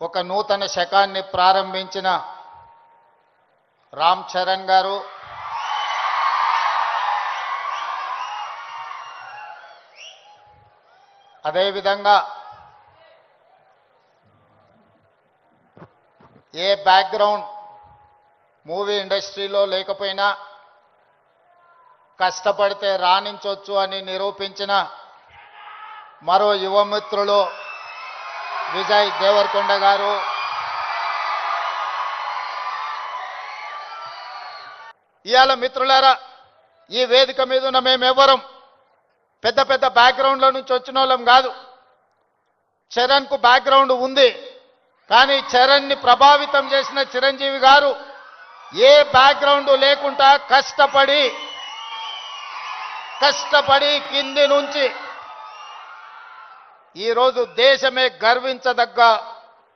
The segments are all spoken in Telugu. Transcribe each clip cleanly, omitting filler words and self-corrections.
ఒక నూతన శకాన్ని ప్రారంభించిన రామ్ చరణ్ గారు, అదేవిధంగా ఏ బ్యాక్గ్రౌండ్ మూవీ ఇండస్ట్రీలో లేకపోయినా కష్టపడితే రాణించవచ్చు అని నిరూపించిన మరో యువమిత్రులు విజయ్ దేవరకొండ గారు, ఇవాళ మిత్రులారా ఈ వేదిక మీద ఉన్న మేమెవ్వరం పెద్ద పెద్ద బ్యాక్గ్రౌండ్ల నుంచి వచ్చిన వాళ్ళం కాదు. చరణ్కు బ్యాక్గ్రౌండ్ ఉంది, కానీ చరణ్ని ప్రభావితం చేసిన చిరంజీవి గారు ఏ బ్యాక్గ్రౌండ్ లేకుండా కష్టపడి కింది నుంచి ఈరోజు దేశమే గర్వించదగ్గ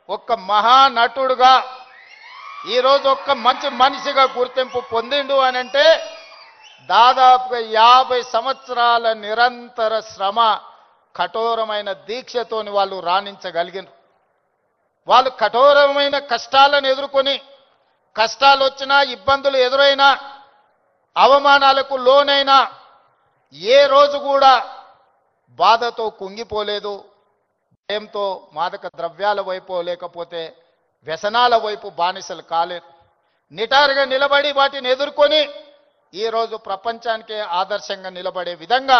ఒక మహానటుడుగా ఈరోజు ఒక మంచి మనిషిగా గుర్తింపు పొందిండు అని అంటే దాదాపుగా 50 సంవత్సరాల నిరంతర శ్రమ, కఠోరమైన దీక్షతోని వాళ్ళు రాణించగలిగిన వాళ్ళు కఠోరమైన కష్టాలను ఎదుర్కొని, కష్టాలు వచ్చినా, ఇబ్బందులు ఎదురైనా, అవమానాలకు లోనైనా ఏ రోజు కూడా బాధతో కుంగిపోలేదు. భయంతో మాదక ద్రవ్యాల వైపు లేకపోతే వ్యసనాల వైపు బానిసలు కాలేదు. నిటారుగా నిలబడి వాటిని ఎదుర్కొని ఈరోజు ప్రపంచానికే ఆదర్శంగా నిలబడే విధంగా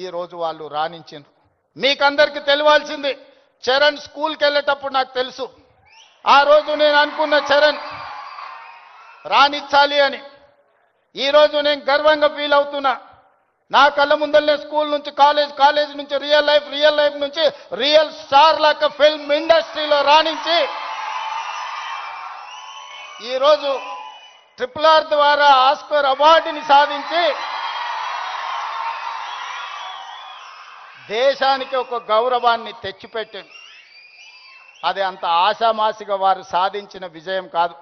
ఈరోజు వాళ్ళు రాణించారు. మీకందరికీ తెలియాల్సింది, చరణ్ స్కూల్కి వెళ్ళేటప్పుడు నాకు తెలుసు. ఆ రోజు నేను అనుకున్న చరణ్ రాణించాలి అని. ఈరోజు నేను గర్వంగా ఫీల్ అవుతున్నా. నా కళ్ళ ముందరనే స్కూల్ నుంచి కాలేజ్ నుంచి రియల్ లైఫ్ నుంచి రియల్ స్టార్ లాగా ఫిల్మ్ ఇండస్ట్రీలో రాణించి ఈరోజు RRR ద్వారా ఆస్కర్ అవార్డుని సాధించి దేశానికి ఒక గౌరవాన్ని తెచ్చిపెట్టింది. అది అంత ఆశామాసిగా వారు సాధించిన విజయం కాదు.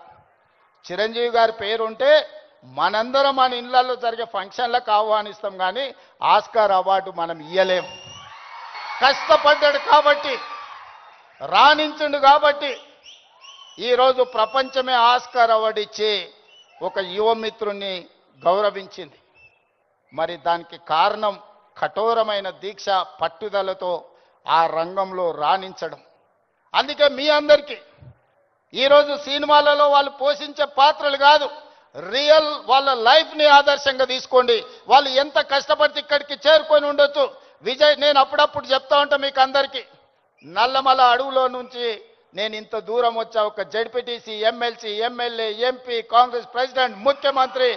చిరంజీవి గారి పేరుంటే మనందరం మన ఇళ్లలో జరిగే ఫంక్షన్లకు ఆహ్వానిస్తాం, కానీ ఆస్కార్ అవార్డు మనం ఇయ్యలేం. కష్టపడ్డాడు కాబట్టి, రాణించుండు కాబట్టి ఈరోజు ప్రపంచమే ఆస్కార్ అవార్డు ఇచ్చి ఒక యువమిత్రుని గౌరవించింది. మరి దానికి కారణం కఠోరమైన దీక్ష, పట్టుదలతో ఆ రంగంలో రాణించడం. అందుకే మీ అందరికీ ఈరోజు సినిమాలలో వాళ్ళు పోషించే పాత్రలు కాదు, రియల్ వాళ్ళ లైఫ్ని ఆదర్శంగా తీసుకోండి. వాళ్ళు ఎంత కష్టపడితే ఇక్కడికి చేరుకొని ఉండొచ్చు. విజయ్, నేను అప్పుడప్పుడు చెప్తా ఉంటా మీకు అందరికీ, నల్లమల అడవులో నుంచి నేను ఇంత దూరం వచ్చా. ఒక ZPTC, MLC, MLA, MP, Congress president, ముఖ్యమంత్రి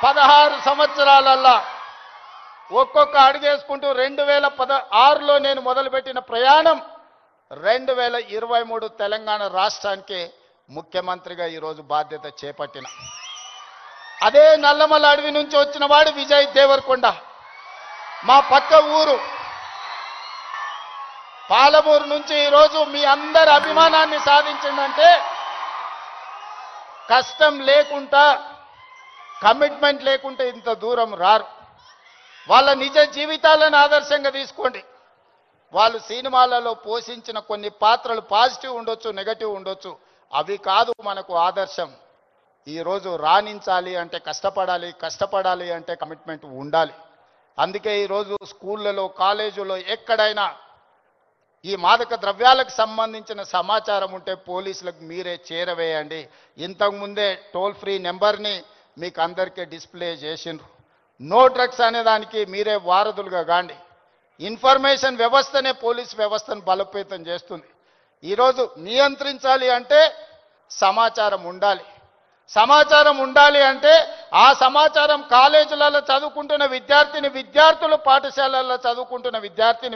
16 సంవత్సరాలల్లా ఒక్కొక్క అడుగేసుకుంటూ 2016లో నేను మొదలుపెట్టిన ప్రయాణం 2023 తెలంగాణ రాష్ట్రానికి ముఖ్యమంత్రిగా ఈరోజు బాధ్యత చేపట్టిన. అదే నల్లమల అడవి నుంచి వచ్చిన వాడు విజయ్ దేవరకొండ. మా పక్క ఊరు పాలమూరు నుంచి ఈరోజు మీ అందరి అభిమానాన్ని సాధించిందంటే కష్టం లేకుండా, కమిట్మెంట్ లేకుంటే ఇంత దూరం రారు. వాళ్ళ నిజ జీవితాలను ఆదర్శంగా తీసుకోండి. వాళ్ళు సినిమాలలో పోషించిన కొన్ని పాత్రలు పాజిటివ్ ఉండొచ్చు, నెగటివ్ ఉండొచ్చు, అవి కాదు మనకు ఆదర్శం. ఈరోజు రాణించాలి అంటే కష్టపడాలి అంటే కమిట్మెంట్ ఉండాలి. అందుకే ఈరోజు స్కూళ్ళలో, కాలేజీలో ఎక్కడైనా ఈ మాదక ద్రవ్యాలకు సంబంధించిన సమాచారం ఉంటే పోలీసులకు మీరే చేరవేయండి. ఇంతకుముందే టోల్ ఫ్రీ నెంబర్ని మీకు అందరికీ డిస్ప్లే చేసిండ్రు. నో డ్రగ్స్ అనే దానికి మీరే వారధులుగా కాండి. ఇన్ఫర్మేషన్ వ్యవస్థనే పోలీస్ వ్యవస్థను బలోపేతం చేస్తుంది. ఈరోజు నియంత్రించాలి అంటే సమాచారం ఉండాలి. సమాచారం ఉండాలి అంటే ఆ సమాచారం కాలేజీలలో చదువుకుంటున్న విద్యార్థులు, పాఠశాలల్లో చదువుకుంటున్న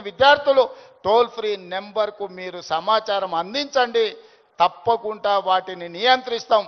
విద్యార్థులు టోల్ ఫ్రీ నెంబర్కు మీరు సమాచారం అందించండి. తప్పకుండా వాటిని నియంత్రిస్తాం.